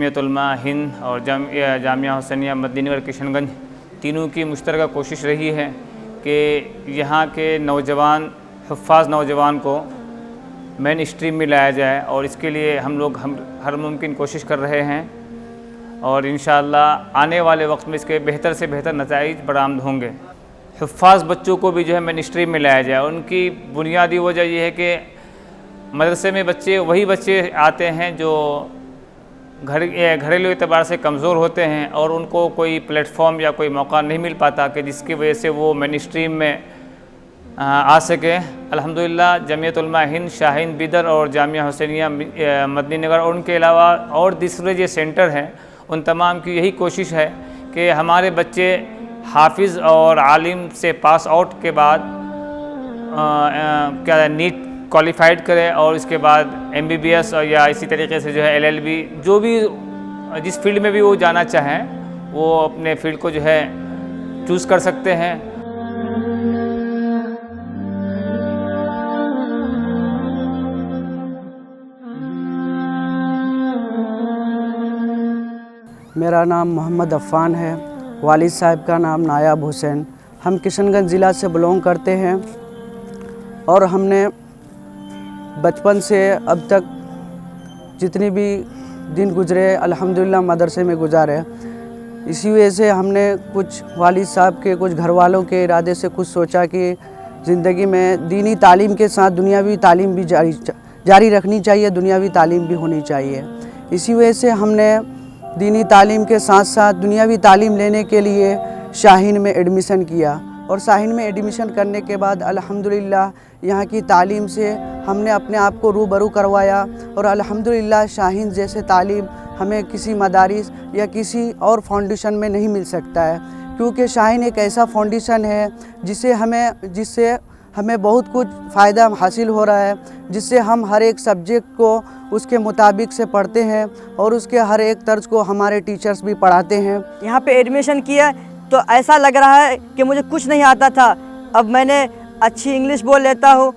जमीयत उलमा हिंद और जामिया हुसैनिया मदनी नगर किशनगंज तीनों की मुश्तरका कोशिश रही है कि यहाँ के नौजवान हुफ़्फ़ाज़ नौजवान को मेन स्ट्रीम में लाया जाए, और इसके लिए हम लोग हर मुमकिन कोशिश कर रहे हैं और इंशाअल्लाह आने वाले वक्त में इसके बेहतर से बेहतर नताइज बरामद होंगे। हुफ़्फ़ाज़ बच्चों को भी जो है मेन स्ट्रीम में लाया जाए। उनकी बुनियादी वजह यह है कि मदरसे में वही बच्चे आते हैं जो घरेलू एतबार से कमज़ोर होते हैं और उनको कोई प्लेटफॉर्म या कोई मौका नहीं मिल पाता कि जिसकी वजह से वो मेन स्ट्रीम में आ सके। अल्हम्दुलिल्लाह जमीयत उलमा हिंद, शाहीन बिदर और जामिया हुसैनिया मदनी नगर और उनके अलावा और दूसरे जो सेंटर हैं उन तमाम की यही कोशिश है कि हमारे बच्चे हाफिज़ और आलिम से पास आउट के बाद नीट क्वालिफाइड करें और इसके बाद MBBS और या इसी तरीके से जो है LLB, जो भी जिस फील्ड में भी वो जाना चाहें वो अपने फील्ड को जो है चूज़ कर सकते हैं। मेरा नाम मोहम्मद अफ़ान है, वालिद साहब का नाम नायाब हुसैन। हम किशनगंज ज़िला से बिलोंग करते हैं और हमने बचपन से अब तक जितनी भी दिन गुज़रे अल्हम्दुलिल्लाह मदरसे में गुजारे। इसी वजह से हमने कुछ वालिद साहब के कुछ घर वालों के इरादे से कुछ सोचा कि ज़िंदगी में दीनी तालीम के साथ दुनियावी तालीम भी जारी रखनी चाहिए, दुनियावी तालीम भी होनी चाहिए। इसी वजह से हमने दीनी तालीम के साथ साथ दुनियावी तालीम लेने के लिए शाहीन में एडमिशन किया और शाहीन में एडमिशन करने के बाद अल्हम्दुलिल्लाह यहाँ की तालीम से हमने अपने आप को रूबरू करवाया और अल्हम्दुलिल्लाह शाहीन जैसे तालीम हमें किसी मदारिस या किसी और फाउंडेशन में नहीं मिल सकता है, क्योंकि शाहीन एक ऐसा फाउंडेशन है जिससे हमें बहुत कुछ फ़ायदा हासिल हो रहा है, जिससे हम हर एक सब्जेक्ट को उसके मुताबिक से पढ़ते हैं और उसके हर एक तर्ज को हमारे टीचर्स भी पढ़ाते हैं। यहाँ पे एडमिशन किया तो ऐसा लग रहा है कि मुझे कुछ नहीं आता था, अब मैंने अच्छी इंग्लिश बोल लेता हूँ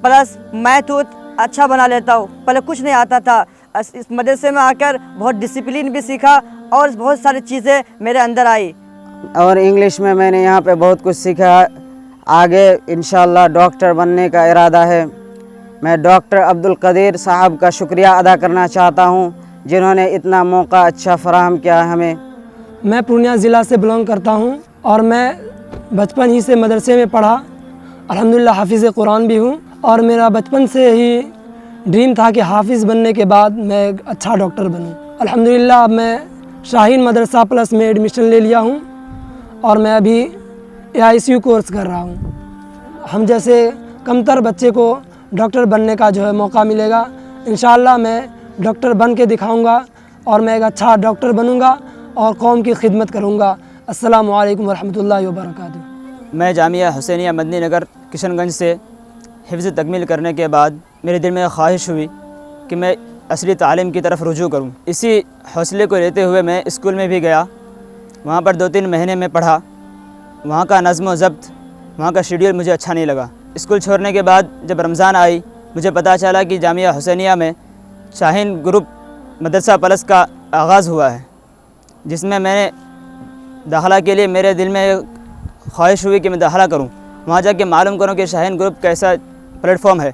प्लस मैथ अच्छा बना लेता हूँ। पहले कुछ नहीं आता था, इस मदरसे में आकर बहुत डिसिप्लिन भी सीखा और बहुत सारी चीज़ें मेरे अंदर आई और इंग्लिश में मैंने यहाँ पे बहुत कुछ सीखा। आगे इंशाअल्लाह डॉक्टर बनने का इरादा है। मैं डॉक्टर अब्दुल कदीर साहब का शुक्रिया अदा करना चाहता हूँ जिन्होंने इतना मौका अच्छा फराहम किया हमें। मैं पूर्णिया ज़िला से बिलोंग करता हूँ और मैं बचपन ही से मदरसे में पढ़ा। अल्हम्दुलिल्लाह हाफिज़ कुरान भी हूँ और मेरा बचपन से ही ड्रीम था कि हाफिज़ बनने के बाद मैं एक अच्छा डॉक्टर बनूँ। अल्हम्दुलिल्लाह अब मैं शाहीन मदरसा प्लस में एडमिशन ले लिया हूँ और मैं अभी AICU कोर्स कर रहा हूँ। हम जैसे कमतर बच्चे को डॉक्टर बनने का जो है मौका मिलेगा, इंशाअल्लाह मैं डॉक्टर बन के दिखाऊँगा और मैं एक अच्छा डॉक्टर बनूँगा और कौम की खिदमत करूँगा। अस्सलामु अलैकुम वरहमतुल्लाहि वबरकातुहू। मैं जामिया हुसैनिया मदनी नगर किशनगंज से हिफ्ज़ तकमील करने के बाद मेरे दिल में ख्वाहिश हुई कि मैं असली तालीम की तरफ रुजू करूँ। इसी हौसले को लेते हुए मैं स्कूल में भी गया, वहाँ पर 2-3 महीने में पढ़ा। वहाँ का नज़्म व ज़ब्त, वहाँ का शेड्यूल मुझे अच्छा नहीं लगा। स्कूल छोड़ने के बाद जब रमज़ान आई मुझे पता चला कि जामिया हुसैनिया में शाहीन ग्रुप मदरसा प्लस का आगाज़ हुआ है, जिसमें मैंने दाखिला के लिए मेरे दिल में ख्वाहिश हुई कि मैं दाखिला करूं, वहाँ जाके मालूम करूं कि शाहीन ग्रुप कैसा प्लेटफॉर्म है।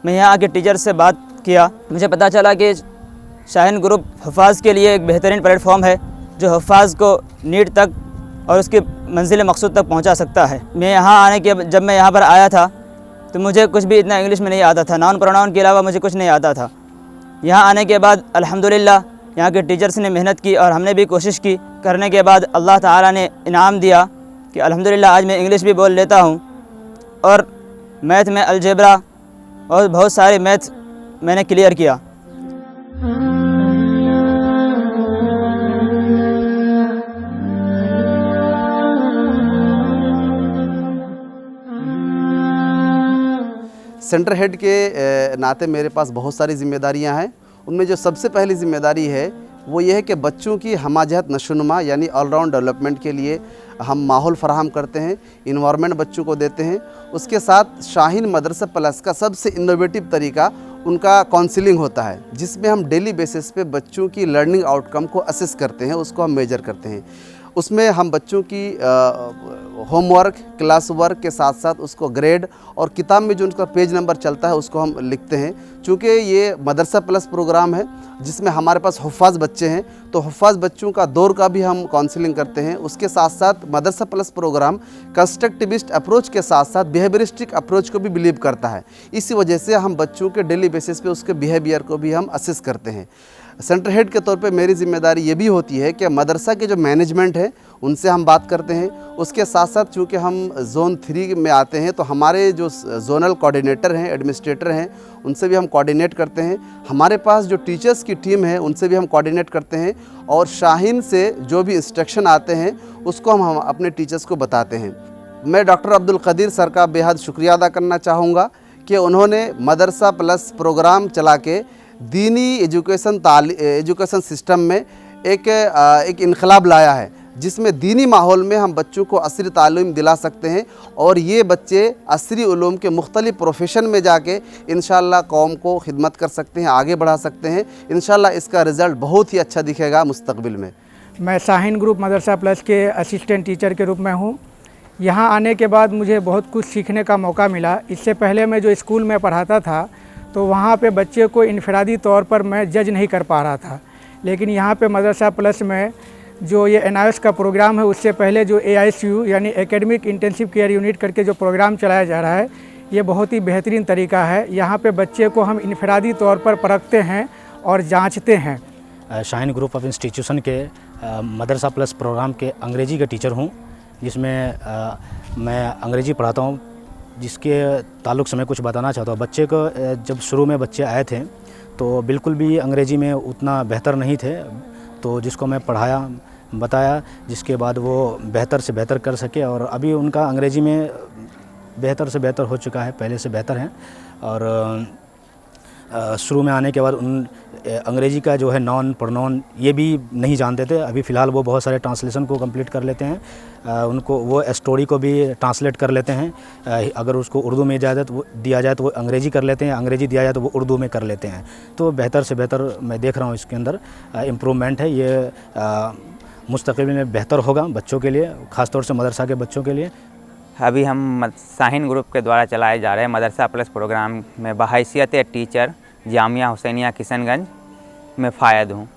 मैं यहाँ आके टीचर से बात किया, मुझे पता चला कि शाहीन ग्रुप हुफ़्फ़ाज़ के लिए एक बेहतरीन प्लेटफॉर्म है जो हुफ़्फ़ाज़ को नीट तक और उसकी मंजिल मकसूद तक पहुँचा सकता है। मैं यहाँ आने के जब मैं यहाँ पर आया था तो मुझे कुछ भी इतना इंग्लिश में नहीं आता था, नाउन प्रोनाउन के अलावा मुझे कुछ नहीं आता था। यहाँ आने के बाद अल्हम्दुलिल्लाह यहाँ के टीचर्स ने मेहनत की और हमने भी कोशिश की। करने के बाद अल्लाह ताला ने इनाम दिया कि अल्हम्दुलिल्लाह आज मैं इंग्लिश भी बोल लेता हूँ और मैथ में अलजेब्रा और बहुत सारे मैथ मैंने क्लियर किया। सेंटर हेड के नाते मेरे पास बहुत सारी ज़िम्मेदारियां हैं। उनमें जो सबसे पहली ज़िम्मेदारी है वो ये है कि बच्चों की हमाजहत नशोनुमा यानी ऑलराउंड डेवलपमेंट के लिए हम माहौल फराहम करते हैं, इन्वायरमेंट बच्चों को देते हैं। उसके साथ शाहीन मदरसा प्लस का सबसे इनोवेटिव तरीका उनका काउंसलिंग होता है, जिसमें हम डेली बेसिस पे बच्चों की लर्निंग आउटकम को असेस करते हैं, उसको हम मेजर करते हैं। उसमें हम बच्चों की होमवर्क, क्लास वर्क के साथ साथ उसको ग्रेड और किताब में जो उनका पेज नंबर चलता है उसको हम लिखते हैं। चूँकि ये मदरसा प्लस प्रोग्राम है जिसमें हमारे पास हुफ़ाज़ बच्चे हैं, तो हुफ़ाज़ बच्चों का दौर का भी हम काउंसलिंग करते हैं। उसके साथ साथ मदरसा प्लस प्रोग्राम कंस्ट्रक्टिविस्ट अप्रोच के साथ साथ बिहेवियरिस्टिक अप्रोच को भी बिलीव करता है। इसी वजह से हम बच्चों के डेली बेसिस पे उसके बिहेवियर को भी हम असेस करते हैं। सेंटर हेड के तौर पे मेरी ज़िम्मेदारी ये भी होती है कि मदरसा के जो मैनेजमेंट है उनसे हम बात करते हैं। उसके साथ साथ चूँकि हम ज़ोन 3 में आते हैं तो हमारे जो ज़ोनल कोऑर्डिनेटर हैं, एडमिनिस्ट्रेटर हैं, उनसे भी हम कोऑर्डिनेट करते हैं। हमारे पास जो टीचर्स की टीम है उनसे भी हम कोऑर्डिनेट करते हैं और शाहीन से जो भी इंस्ट्रक्शन आते हैं उसको हम अपने टीचर्स को बताते हैं। मैं डॉक्टर अब्दुल कदीर सर का बेहद शुक्रिया अदा करना चाहूँगा कि उन्होंने मदरसा प्लस प्रोग्राम चला के दीनी एजुकेशन सिस्टम में एक इनकलाब लाया है, जिसमें दीनी माहौल में हम बच्चों को असरी तालीम दिला सकते हैं और ये बच्चे असरी उलूम के मुख्तलिफ़ प्रोफेशन में जाके इंशाअल्लाह कौम को खिदमत कर सकते हैं, आगे बढ़ा सकते हैं। इंशाअल्लाह इसका रिज़ल्ट बहुत ही अच्छा दिखेगा मुस्तकबिल में। मैं शाहीन ग्रुप मदरसा प्लस के असिस्टेंट टीचर के रूप में हूँ। यहाँ आने के बाद मुझे बहुत कुछ सीखने का मौका मिला। इससे पहले मैं जो स्कूल में पढ़ाता था तो वहाँ पे बच्चे को इनफरादी तौर पर मैं जज नहीं कर पा रहा था, लेकिन यहाँ पे मदरसा प्लस में जो ये NIOS का प्रोग्राम है उससे पहले जो AICU यानी एकेडमिक इंटेंसिव केयर यूनिट करके जो प्रोग्राम चलाया जा रहा है ये बहुत ही बेहतरीन तरीका है। यहाँ पे बच्चे को हम इनफरादी तौर पर परखते हैं और जांचते हैं। शाहीन ग्रुप ऑफ इंस्टीट्यूशन के मदरसा प्लस प्रोग्राम के अंग्रेजी के टीचर हूँ, जिसमें मैं अंग्रेजी पढ़ाता हूँ, जिसके ताल्लुक़ से मैं कुछ बताना चाहता हूँ। बच्चे को जब शुरू में बच्चे आए थे तो बिल्कुल भी अंग्रेज़ी में उतना बेहतर नहीं थे, तो जिसको मैं पढ़ाया बताया, जिसके बाद वो बेहतर से बेहतर कर सके और अभी उनका अंग्रेज़ी में बेहतर से बेहतर हो चुका है, पहले से बेहतर है। और शुरू में आने के बाद उन अंग्रेज़ी का जो है नॉन प्रोनाउन ये भी नहीं जानते थे। अभी फ़िलहाल वो बहुत सारे ट्रांसलेशन को कंप्लीट कर लेते हैं। उनको वो स्टोरी को भी ट्रांसलेट कर लेते हैं। अगर उसको उर्दू में इजाज़त दिया जाए तो वो अंग्रेज़ी कर लेते हैं, अंग्रेज़ी दिया जाए तो वो उर्दू में कर लेते हैं। तो बेहतर से बेहतर मैं देख रहा हूँ इसके अंदर इम्प्रूवमेंट है। ये मुस्तक़बिल में बेहतर होगा बच्चों के लिए, ख़ास तौर से मदरसा के बच्चों के लिए। अभी हम शाहीन ग्रुप के द्वारा चलाए जा रहे हैं मदरसा प्लस प्रोग्राम में बहैसियत टीचर जामिया हुसैनिया किशनगंज में फ़ायद हूँ।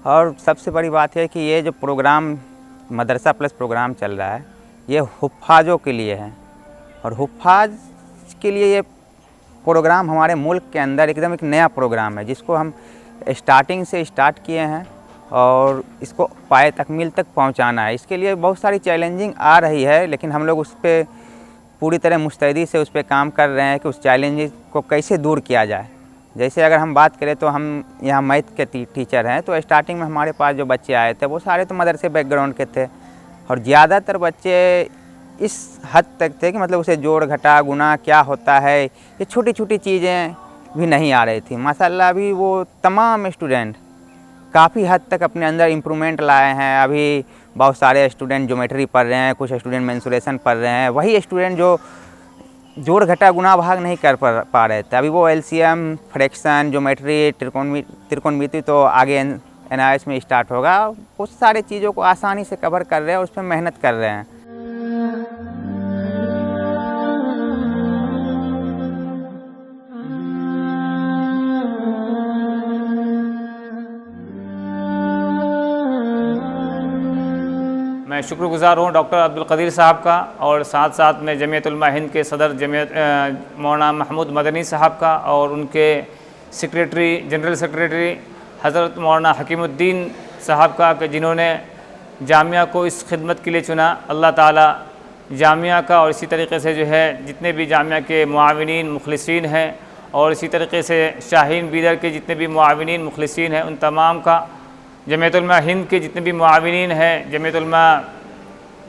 और सबसे बड़ी बात है कि ये जो प्रोग्राम मदरसा प्लस प्रोग्राम चल रहा है ये हुफ़ाज़ों के लिए है और हुफ़ाज़ के लिए ये प्रोग्राम हमारे मुल्क के अंदर एकदम एक नया प्रोग्राम है, जिसको हम स्टार्टिंग से स्टार्ट किए हैं और इसको पाए तकमील तक पहुंचाना है। इसके लिए बहुत सारी चैलेंजिंग आ रही है, लेकिन हम लोग उस पर पूरी तरह मुस्तैदी से उस पर काम कर रहे हैं कि उस चैलेंज को कैसे दूर किया जाए। जैसे अगर हम बात करें तो हम यहाँ मैथ के टीचर हैं, तो स्टार्टिंग में हमारे पास जो बच्चे आए थे वो सारे तो मदरसे बैकग्राउंड के थे और ज़्यादातर बच्चे इस हद तक थे कि मतलब उसे जोड़ घटा गुना क्या होता है ये छोटी छोटी चीज़ें भी नहीं आ रही थी। माशाल्लाह अभी वो तमाम स्टूडेंट काफ़ी हद तक अपने अंदर इम्प्रूवमेंट लाए हैं। अभी बहुत सारे स्टूडेंट ज्योमेट्री पढ़ रहे हैं, कुछ स्टूडेंट मेंसुरेशन पढ़ रहे हैं। वही स्टूडेंट जो जोड़ घटा गुना भाग नहीं कर पा रहे थे, अभी वो LCM, फ्रैक्शन, ज्योमेट्री, त्रिकोणमिति तो आगे NIOS में स्टार्ट होगा। उस सारे चीज़ों को आसानी से कवर कर रहे हैं और उस पर मेहनत कर रहे हैं। मैं शुक्रगुज़ार हूँ डॉक्टर अब्दुल कदीर साहब का और साथ साथ में जमीयत उलमा हिंद के सदर जमीयत मौलाना महमूद मदनी साहब का और उनके जनरल सेक्रेटरी हज़रत मौलाना हकीमुद्दीन साहब का कि जिन्होंने जामिया को इस खिदमत के लिए चुना। अल्लाह ताला जामिया का और इसी तरीके से जो है जितने भी जामिया के मुआविनीन मुखलिसीन हैं और इसी तरीके से शाहीन बीदर के जितने भी मुआविनीन मुखलिसीन हैं उन तमाम का, जमीयत उलमा हिंद के जितने भी मुआविनीन हैं, जमीयत उलमा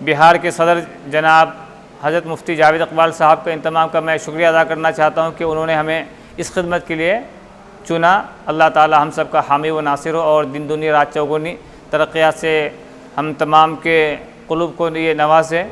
बिहार के सदर जनाब हज़रत मुफ्ती जावेद इकबाल साहब का, इन तमाम का मैं शुक्रिया अदा करना चाहता हूँ कि उन्होंने हमें इस खिदमत के लिए चुना। अल्लाह ताला हम सब का हामी व नासिर हो और दिन दुनिया रात चौगुनी तरक्यात से हम तमाम के क़ुलूब को ये नवाज़े।